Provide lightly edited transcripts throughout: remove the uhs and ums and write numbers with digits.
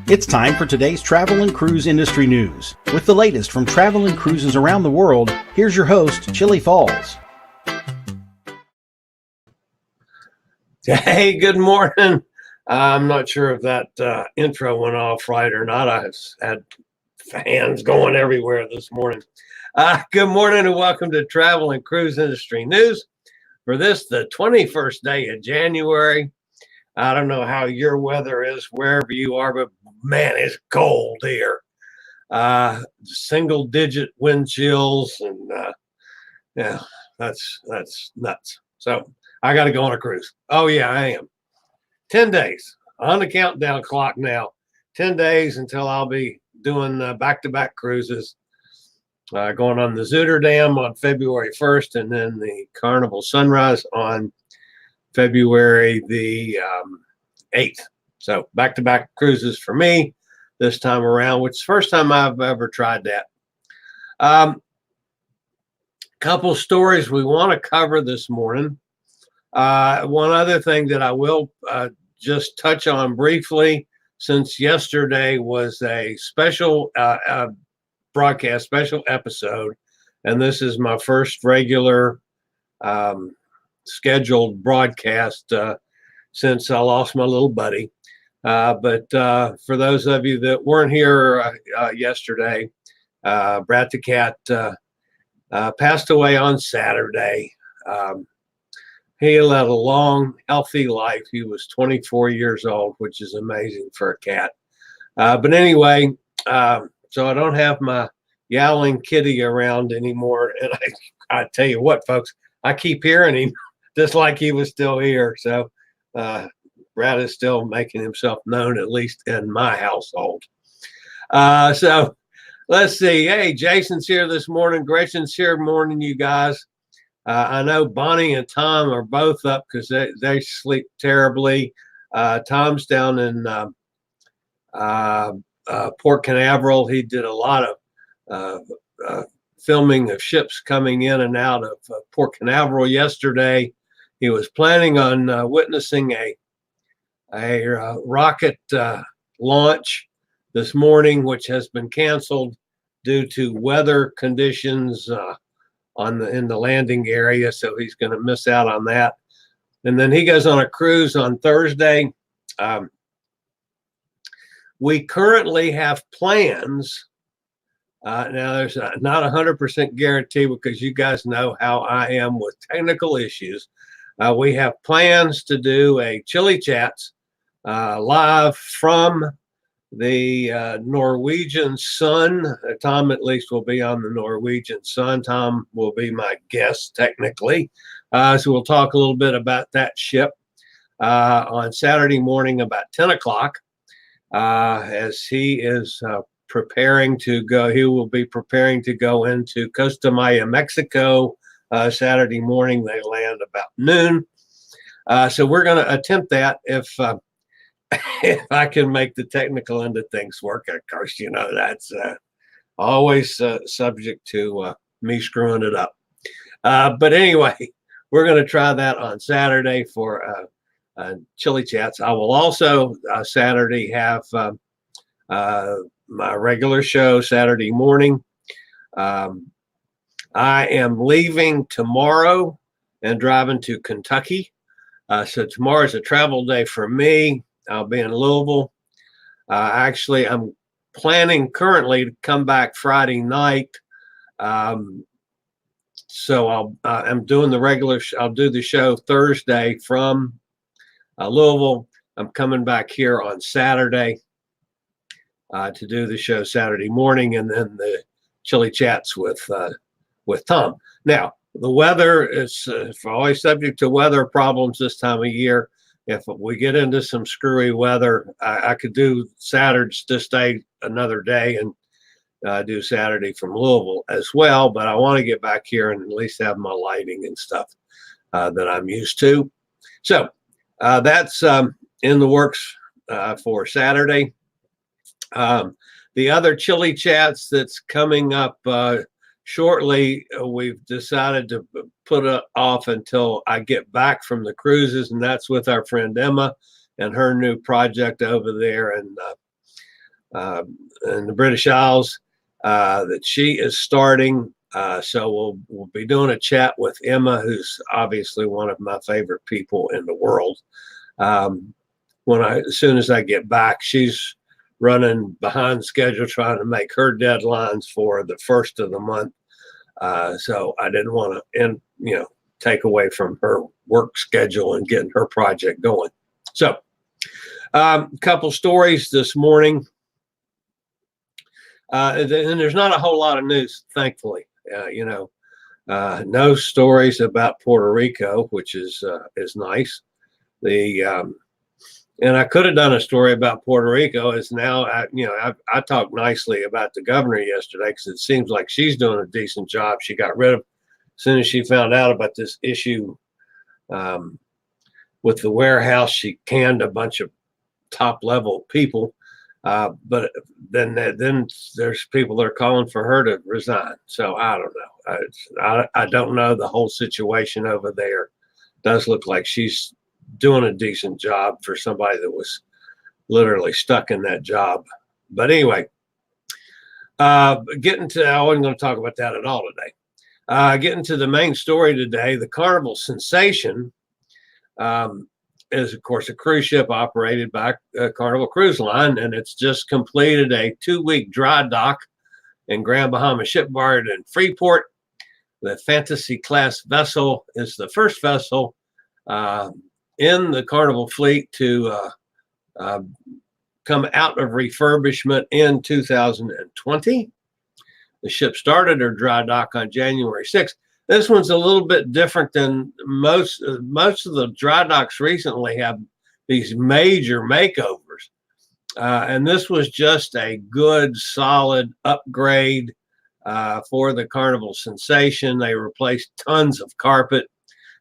It's time for today's travel and cruise industry news. With the latest from travel and cruises around the world, here's your host, Chillie Falls. Hey, good morning. I'm not sure if that intro went off right or not. I've had fans going everywhere this morning. Good morning and welcome to Travel and Cruise Industry News for this, the 21st day of January. I don't know how your weather is wherever you are, but man, it's cold here. Single digit wind chills and yeah, that's nuts. So I got to go on a cruise. Oh yeah, I am. 10 days on the countdown clock now. 10 days until I'll be doing back-to-back cruises. Going on the Zutterdam on February 1st and then the Carnival Sunrise on February the 8th. So back-to-back cruises for me this time around, which is the first time I've ever tried that. Couple stories we want to cover this morning. One other thing that I will just touch on briefly, since yesterday was a special broadcast, special episode, and this is my first regular scheduled broadcast since I lost my little buddy. But for those of you that weren't here yesterday, Brad the cat passed away on Saturday. He led a long, healthy life. He was 24 years old, which is amazing for a cat. But anyway, so I don't have my yowling kitty around anymore. And I tell you what, folks, I keep hearing him just like he was still here. So Brad is still making himself known, at least in my household. So let's see. Hey, Jason's here this morning. Gretchen's here. Morning, you guys. I know Bonnie and Tom are both up because they sleep terribly. Tom's down in Port Canaveral. He did a lot of filming of ships coming in and out of Port Canaveral yesterday. He was planning on witnessing a rocket launch this morning, which has been canceled due to weather conditions in the landing area. So he's going to miss out on that. And then he goes on a cruise on Thursday. We currently have plans. Now, there's not 100% guarantee because you guys know how I am with technical issues. We have plans to do a Chillie Chats live from the Norwegian Sun. Tom at least will be on the Norwegian Sun. Tom will be my guest technically. So we'll talk a little bit about that ship on Saturday morning about 10 o'clock as he is preparing to go. He will be preparing to go into Costa Maya, Mexico. Saturday morning, they land about noon. So we're going to attempt that if I can make the technical end of things work. Of course, you know, that's always subject to me screwing it up. But anyway, we're going to try that on Saturday for Chillie Chats. I will also Saturday have my regular show Saturday morning. I am leaving tomorrow and driving to Kentucky. So tomorrow's a travel day for me. I'll be in Louisville. Actually, I'm planning currently to come back Friday night. So I'm doing the regular. I'll do the show Thursday from Louisville. I'm coming back here on Saturday to do the show Saturday morning, and then the Chillie Chats with Tom. Now, the weather is always subject to weather problems this time of year. If we get into some screwy weather, I could do Saturdays to stay another day and do Saturday from Louisville as well. But I want to get back here and at least have my lighting and stuff that I'm used to. So that's in the works for Saturday. The other Chillie Chats that's coming up shortly, we've decided to put it off until I get back from the cruises, and that's with our friend Emma and her new project over there in in the British Isles that she is starting. So we'll be doing a chat with Emma, who's obviously one of my favorite people in the world. As soon as I get back, she's running behind schedule, trying to make her deadlines for the first of the month. So I didn't want to, take away from her work schedule and getting her project going. So a couple stories this morning. And there's not a whole lot of news, thankfully. No stories about Puerto Rico, which is nice. And I could have done a story about Puerto Rico. As now, I talked nicely about the governor yesterday because it seems like she's doing a decent job. She got rid of, as soon as she found out about this issue with the warehouse, she canned a bunch of top level people. But then there's people that are calling for her to resign. So I don't know. I don't know the whole situation over there. It does look like she's doing a decent job for somebody that was literally stuck in that job. But anyway, I wasn't going to talk about that at all today. Getting to the main story today, the Carnival Sensation is, of course, a cruise ship operated by Carnival Cruise Line, and it's just completed a 2-week dry dock in Grand Bahama Shipyard in Freeport. The Fantasy class vessel is the first vessel in the Carnival fleet to come out of refurbishment in 2020. The ship started her dry dock on January 6th. This one's a little bit different than most of the dry docks recently have these major makeovers. And this was just a good, solid upgrade for the Carnival Sensation. They replaced tons of carpet.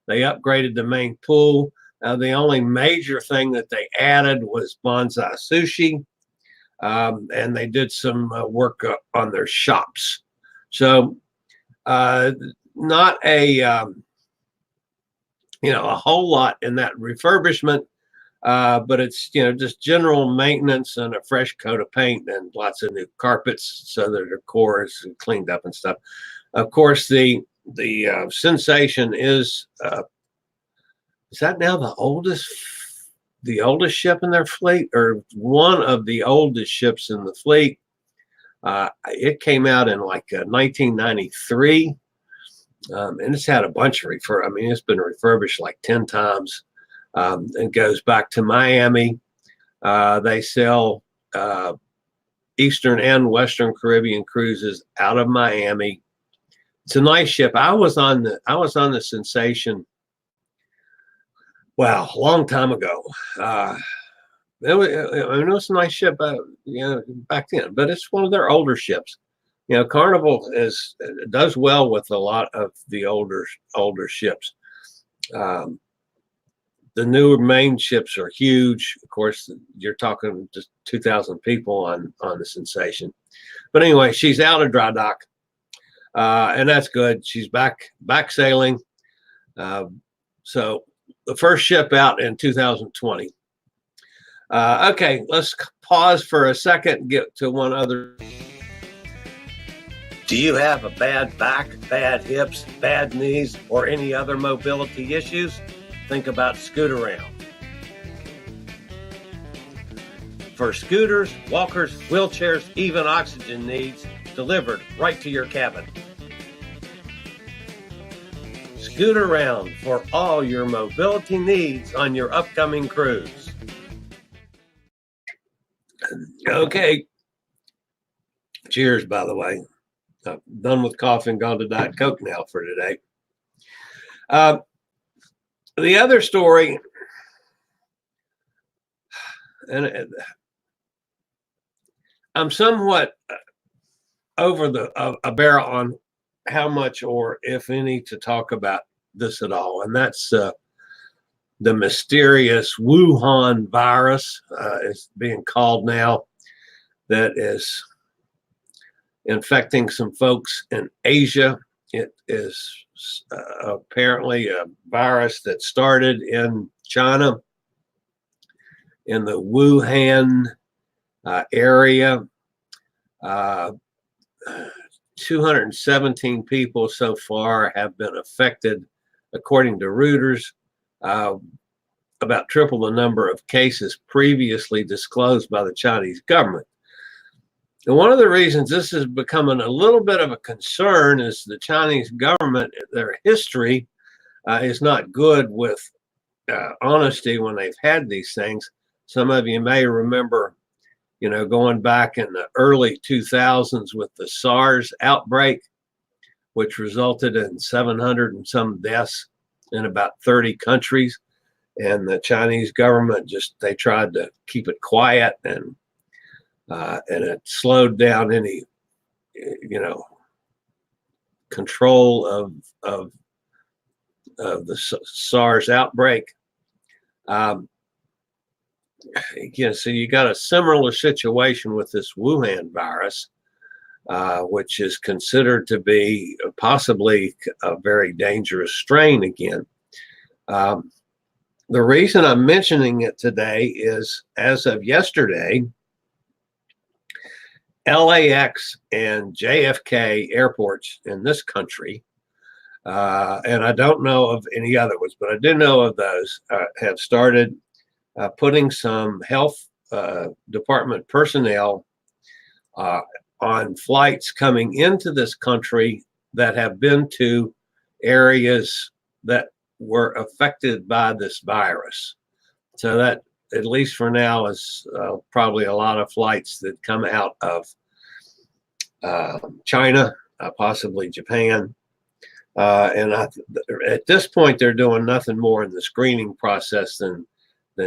They upgraded the main pool. The only major thing that they added was Bonsai Sushi. And they did some work on their shops. So not a whole lot in that refurbishment, but it's just general maintenance and a fresh coat of paint and lots of new carpets so that their core is cleaned up and stuff. Of course, the Sensation is that now the oldest ship in their fleet, or one of the oldest ships in the fleet? It came out in 1993. And it's had a bunch of it's been refurbished like 10 times. And goes back to Miami. They sell Eastern and Western Caribbean cruises out of Miami. It's a nice ship. I was on the Sensation. Wow, a long time ago. It was a nice ship, back then. But it's one of their older ships. Carnival does well with a lot of the older ships. The newer main ships are huge. Of course, you're talking just 2,000 people on the Sensation. But anyway, she's out of dry dock, and that's good. She's back sailing. So the first ship out in 2020. Okay, let's pause for a second, get to one other. Do you have a bad back, bad hips, bad knees, or any other mobility issues? Think about Scootaround. For scooters, walkers, wheelchairs, even oxygen needs, delivered right to your cabin. Scootaround for all your mobility needs on your upcoming cruise. Okay. Cheers, by the way. I'm done with coffee and gone to Diet Coke now for today. The other story, and I'm somewhat over a barrel on how much or if any to talk about this at all, and that's the mysterious Wuhan virus is being called now, that is infecting some folks in Asia. It is apparently a virus that started in China, in the Wuhan area. 217 people so far have been affected, according to Reuters. About triple the number of cases previously disclosed by the Chinese government. And one of the reasons this is becoming a little bit of a concern is the Chinese government, their history is not good with honesty when they've had these things. Some of you may remember, going back in the early 2000s with the SARS outbreak, which resulted in 700 and some deaths in about 30 countries. And the Chinese government they tried to keep it quiet, and it slowed down any, control of the SARS outbreak. So you got a similar situation with this Wuhan virus, which is considered to be possibly a very dangerous strain again. The reason I'm mentioning it today is, as of yesterday, LAX and JFK airports in this country, and I don't know of any other ones, but I do know of those, have started putting some health department personnel on flights coming into this country that have been to areas that were affected by this virus. So that, at least for now, is probably a lot of flights that come out of China, possibly Japan. And at this point, they're doing nothing more in the screening process than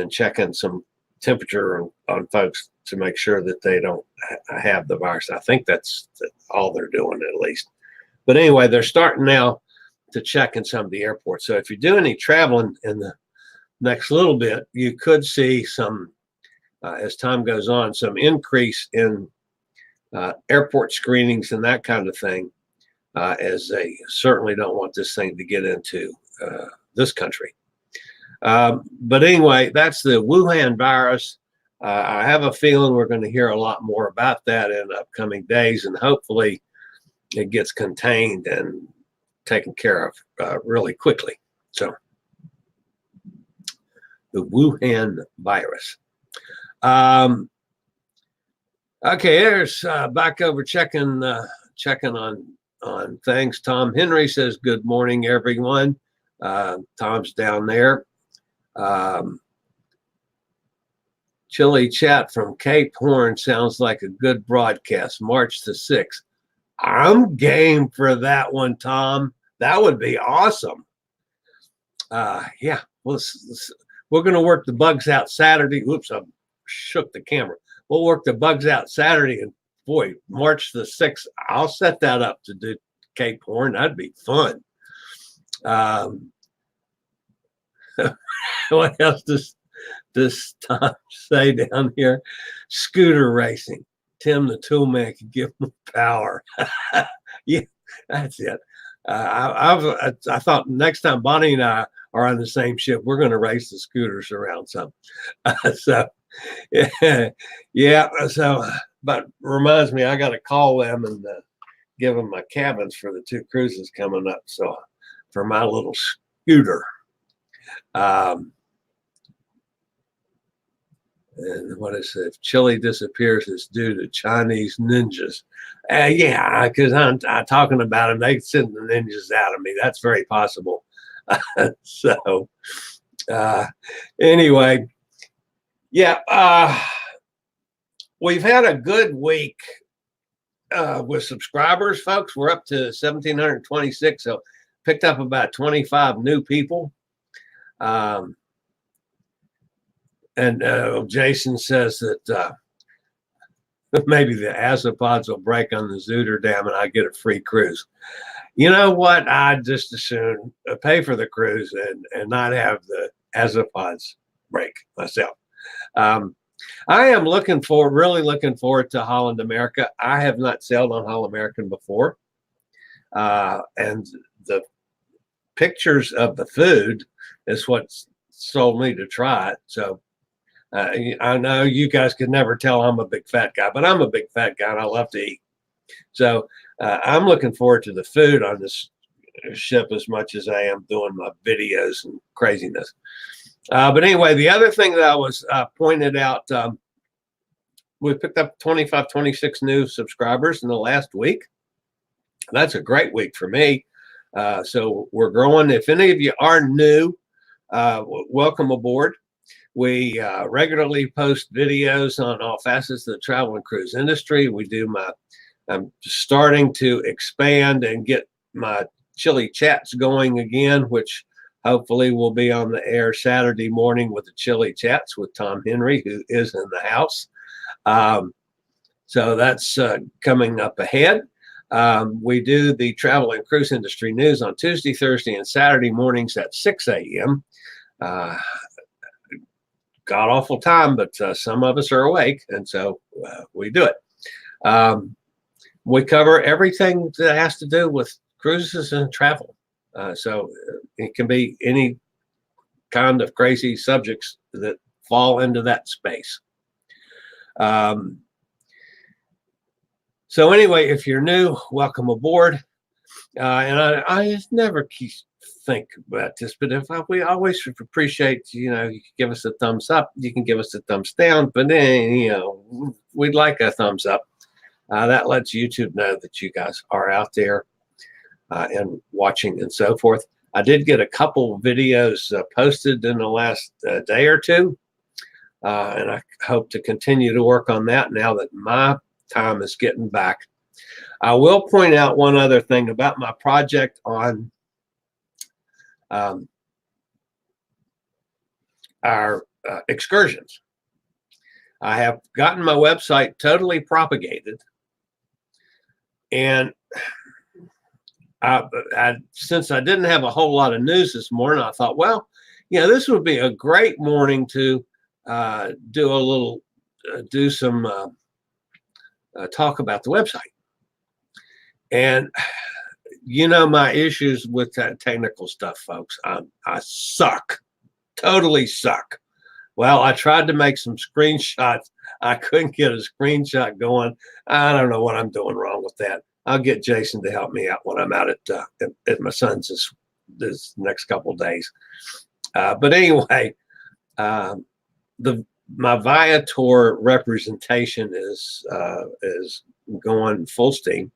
checking some temperature on folks to make sure that they don't have the virus. I think that's all they're doing, at least. But anyway, they're starting now to check in some of the airports. So if you do any traveling in the next little bit, you could see some, as time goes on, some increase in airport screenings and that kind of thing, as they certainly don't want this thing to get into this country. But anyway, that's the Wuhan virus. I have a feeling we're going to hear a lot more about that in upcoming days, and hopefully it gets contained and taken care of really quickly. So the Wuhan virus. Okay, there's back over checking on things. Tom Henry says, good morning, everyone. Tom's down there. Chillie chat from Cape Horn sounds like a good broadcast. March the 6th. I'm game for that one, Tom. That would be awesome. Yeah, we're going to work the bugs out Saturday. Oops, I shook the camera. We'll work the bugs out Saturday, and boy, March the 6th, I'll set that up to do Cape Horn. That'd be fun. What else does Tom say down here? Scooter racing. Tim the Toolman can give them power. Yeah, that's it. I thought next time Bonnie and I are on the same ship, we're going to race the scooters around some. So, yeah. So, but reminds me, I got to call them and give them my cabins for the 2 cruises coming up. So, for my little scooter. And what is it? If Chillie disappears, it's due to Chinese ninjas. Yeah, because I'm talking about them. They send the ninjas out of me. That's very possible. So, anyway, yeah, we've had a good week with subscribers, folks. We're up to 1,726, so picked up about 25 new people. And Jason says that maybe the azopods will break on the Zuider Dam and I get a free cruise. You know what? I'd just as soon pay for the cruise and not have the azopods break myself. I am really looking forward to Holland America. I have not sailed on Holland American before. And the pictures of the food is what sold me to try it. So I know you guys could never tell I'm a big fat guy, but I'm a big fat guy and I love to eat. So I'm looking forward to the food on this ship as much as I am doing my videos and craziness. But anyway, the other thing that I was pointed out, we picked up 25, 26 new subscribers in the last week. That's a great week for me. So we're growing. If any of you are new, welcome aboard. We regularly post videos on all facets of the travel and cruise industry. I'm starting to expand and get my Chillie chats going again, which hopefully will be on the air Saturday morning with the Chillie chats with Tom Henry, who is in the house. So that's coming up ahead. We do the travel and cruise industry news on Tuesday, Thursday, and Saturday mornings at 6 a.m. God awful time, but some of us are awake, and so we do it. We cover everything that has to do with cruises and travel. So it can be any kind of crazy subjects that fall into that space. So anyway, if you're new, welcome aboard. And I never think about this, but we always appreciate, you can give us a thumbs up, you can give us a thumbs down, but then, we'd like a thumbs up. That lets YouTube know that you guys are out there and watching and so forth. I did get a couple videos posted in the last day or two, and I hope to continue to work on that now that my time is getting back. I will point out one other thing about my project on our excursions. I have gotten my website totally propagated, and since I didn't have a whole lot of news this morning, I thought, well, this would be a great morning to do some talk about the website. And my issues with that technical stuff, folks. I suck, totally suck. Well, I tried to make some screenshots. I couldn't get a screenshot going. I don't know what I'm doing wrong with that. I'll get Jason to help me out when I'm out at my son's this next couple of days. But anyway, my Viator representation is going full steam.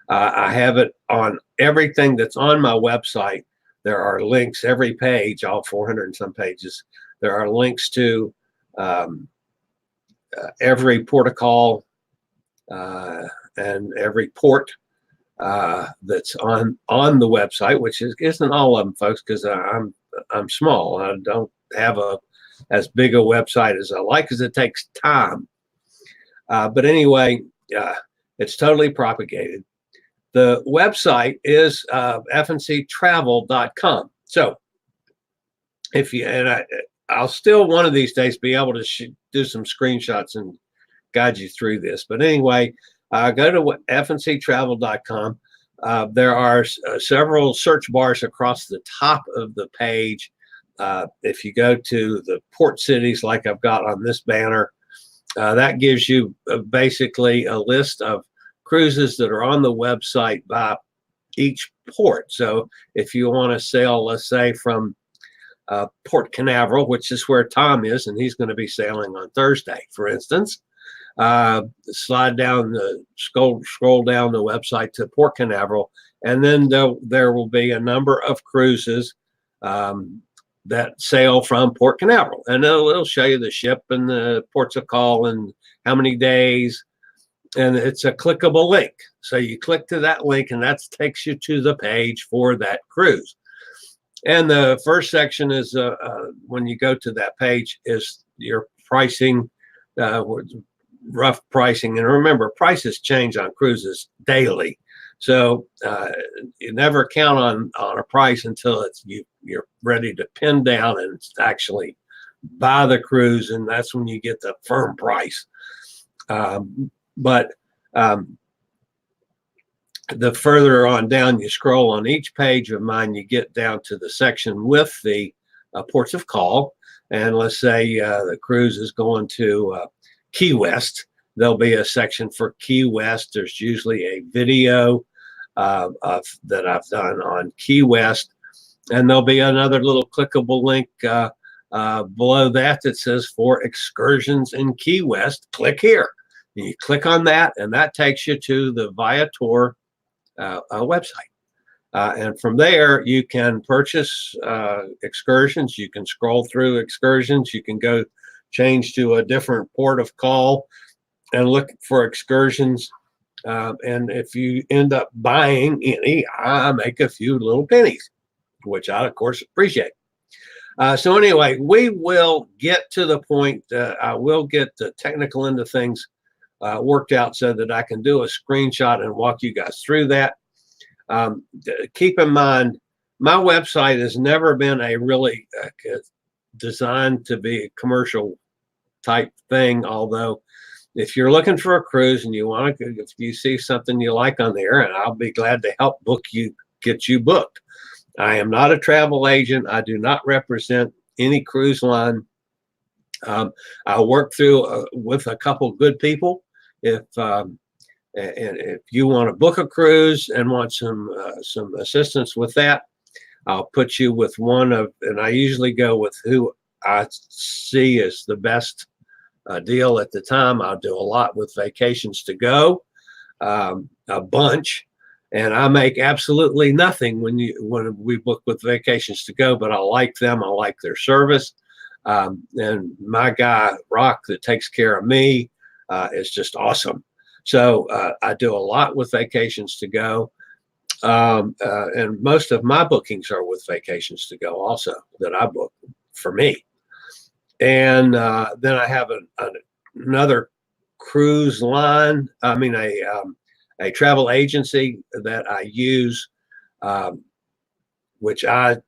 I have it on everything that's on my website. There are links every page, all 400 and some pages. There are links to every port of call and every port that's on the website, which isn't all of them, folks, because I'm small. I don't have as big a website as I like, because it takes time. But anyway, it's totally propagated. The website is fnctravel.com. So I'll still one of these days be able to do some screenshots and guide you through this. But anyway, go to fnctravel.com. There are several search bars across the top of the page. If you go to the port cities like I've got on this banner, that gives you basically a list of cruises that are on the website by each port. So if you want to sail, let's say, from Port Canaveral, which is where Tom is, and he's going to be sailing on Thursday, for instance, slide down scroll down the website to Port Canaveral, and then there will be a number of cruises that sail from Port Canaveral, and it'll show you the ship and the ports of call and how many days, and it's a clickable link. So you click to that link, and that takes you to the page for that cruise. And the first section is when you go to that page is your pricing, rough pricing. And remember, prices change on cruises daily. So you never count on a price until you're ready to pin down and actually buy the cruise, and that's when you get the firm price. But the further on down you scroll on each page of mine, you get down to the section with the ports of call, and let's say the cruise is going to Key West, there'll be a section for Key West. There's usually a video that I've done on Key West, and there'll be another little clickable link below that that says for excursions in Key West. Click here. And you click on that, and that takes you to the Viator website. And from there, you can purchase excursions. You can scroll through excursions. You can go change to a different port of call and look for excursions. And if you end up buying any, I make a few little pennies, which I, of course, appreciate. So anyway, we will get to the point. I will get the technical end of things worked out so that I can do a screenshot and walk you guys through that. Keep in mind, my website has never been a really designed to be a commercial type thing. Although, if you're looking for a cruise and you want to, if you see something you like on there, and I'll be glad to help get you booked. I am not a travel agent. I do not represent any cruise line. I work through with a couple good people. And if you want to book a cruise and want some assistance with that, I'll put you with one of, and I usually go with who I see as the best deal at the time. I'll do a lot with Vacations to Go, a bunch, and I make absolutely nothing when we book with Vacations to Go. But I like them. I like their service, and my guy Rock that takes care of me is just awesome. So I do a lot with Vacations to Go, and most of my bookings are with Vacations to Go also that I book for me. And then I have another cruise line. I mean, a travel agency that I use, which I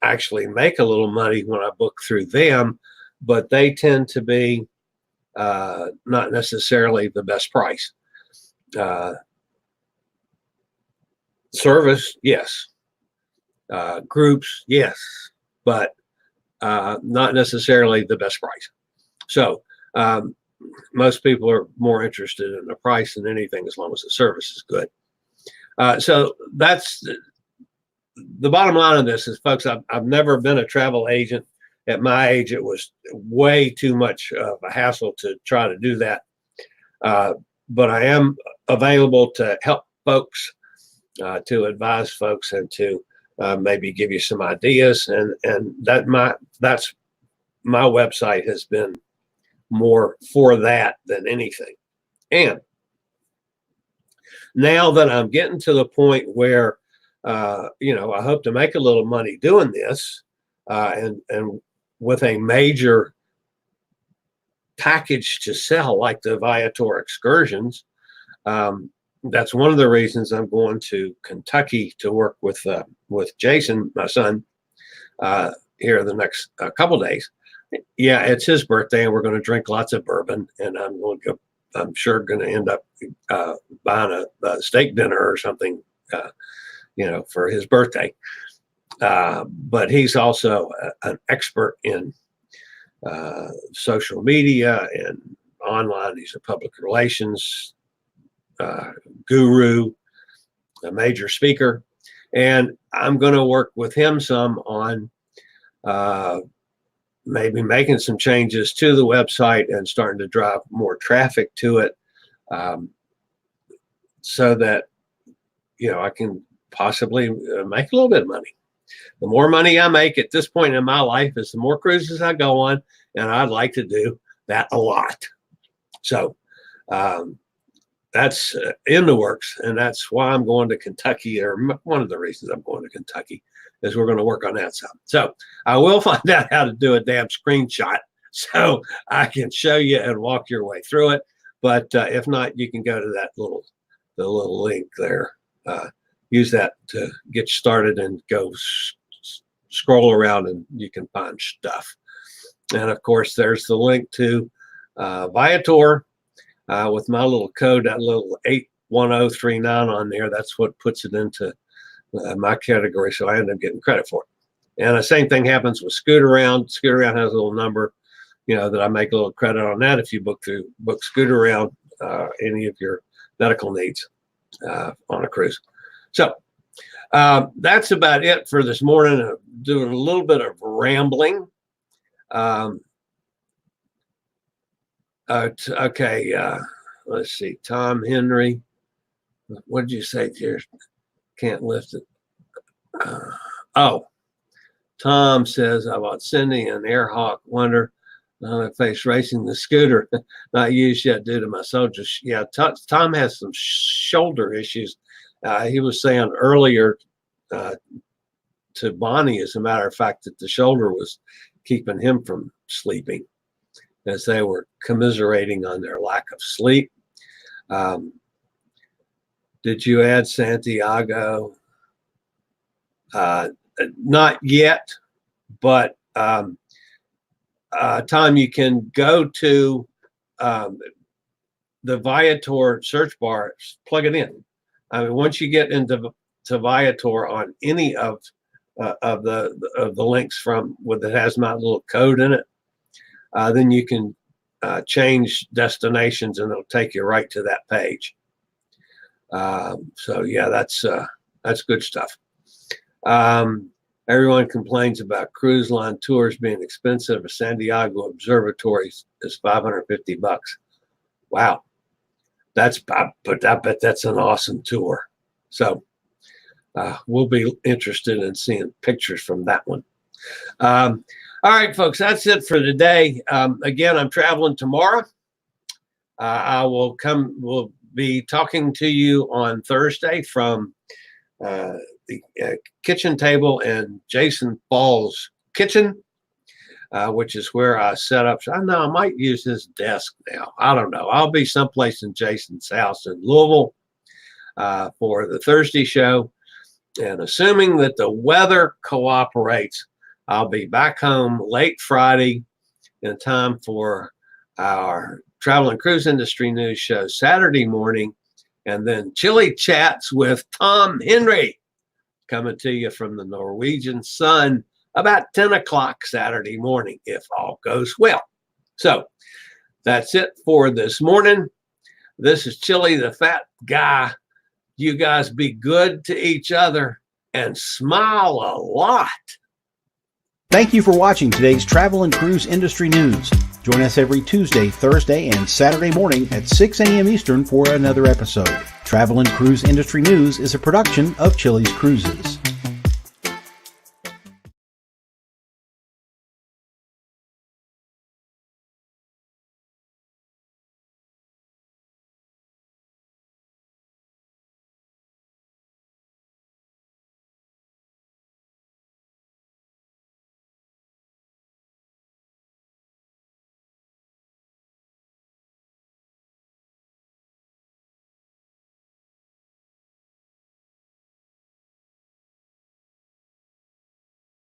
actually make a little money when I book through them, but they tend to be not necessarily the best price. Service, yes. Groups, yes, but not necessarily the best price. So most people are more interested in the price than anything, as long as the service is good. So that's the bottom line of this is, folks, I've never been a travel agent. At my age, it was way too much of a hassle to try to do that. But I am available to help folks, to advise folks, and to maybe give you some ideas. And that's my website has been more for that than anything. And now that I'm getting to the point where, I hope to make a little money doing this, and with a major package to sell, like the Viator excursions. That's one of the reasons I'm going to Kentucky to work with Jason, my son, here the next couple days. Yeah, it's his birthday, and we're going to drink lots of bourbon, and I'm sure going to end up buying a steak dinner or something, for his birthday. But he's also an expert in social media and online. He's a public relations guru, a major speaker, and I'm going to work with him some on maybe making some changes to the website and starting to drive more traffic to it, so that I can possibly make a little bit of money. The more money I make at this point in my life is the more cruises I go on, and I'd like to do that a lot. So that's in the works, and that's why I'm going to Kentucky, or one of the reasons I'm going to Kentucky is we're going to work on that some. So I will find out how to do a damn screenshot so I can show you and walk your way through it. But if not, you can go to the little link there. Use that to get you started and go scroll around, and you can find stuff. And of course, there's the link to Viator with my little code, that little 81039 on there. That's what puts it into my category, so I end up getting credit for it. And the same thing happens with Scootaround. Scootaround has a little number, that I make a little credit on that if you book Scootaround, any of your medical needs on a cruise. So that's about it for this morning. Doing a little bit of rambling. Okay. Let's see. Tom Henry. What did you say, dear? Can't lift it. Tom says about sending an Airhawk Wonder on a face racing the scooter, not used yet due to my soldiers. Yeah, Tom has some shoulder issues. He was saying earlier to Bonnie, as a matter of fact, that the shoulder was keeping him from sleeping as they were commiserating on their lack of sleep. Did you add Santiago? Not yet, but Tom, you can go to the Viator search bar, plug it in. I mean, once you get into Viator on any of the links from that has my little code in it, then you can change destinations and it'll take you right to that page. So yeah, that's good stuff. Everyone complains about cruise line tours being expensive. A Santiago Observatory is $550. Wow. I bet that's an awesome tour. So we'll be interested in seeing pictures from that one. All right, folks, that's it for today. Again, I'm traveling tomorrow. We'll be talking to you on Thursday from the kitchen table in Jason Falls' kitchen, which is where I set up. I know I might use his desk now. I don't know. I'll be someplace in Jason's house in Louisville for the Thursday show. And assuming that the weather cooperates, I'll be back home late Friday in time for our Travel and Cruise Industry News show Saturday morning. And then Chillie Chats with Tom Henry coming to you from the Norwegian sun about 10 o'clock Saturday morning, if all goes well. So that's it for this morning. This is Chillie the Fat Guy. You guys be good to each other and smile a lot. Thank you for watching today's Travel and Cruise Industry News. Join us every Tuesday, Thursday, and Saturday morning at 6 a.m. Eastern for another episode. Travel and Cruise Industry News is a production of Chillie's Cruises.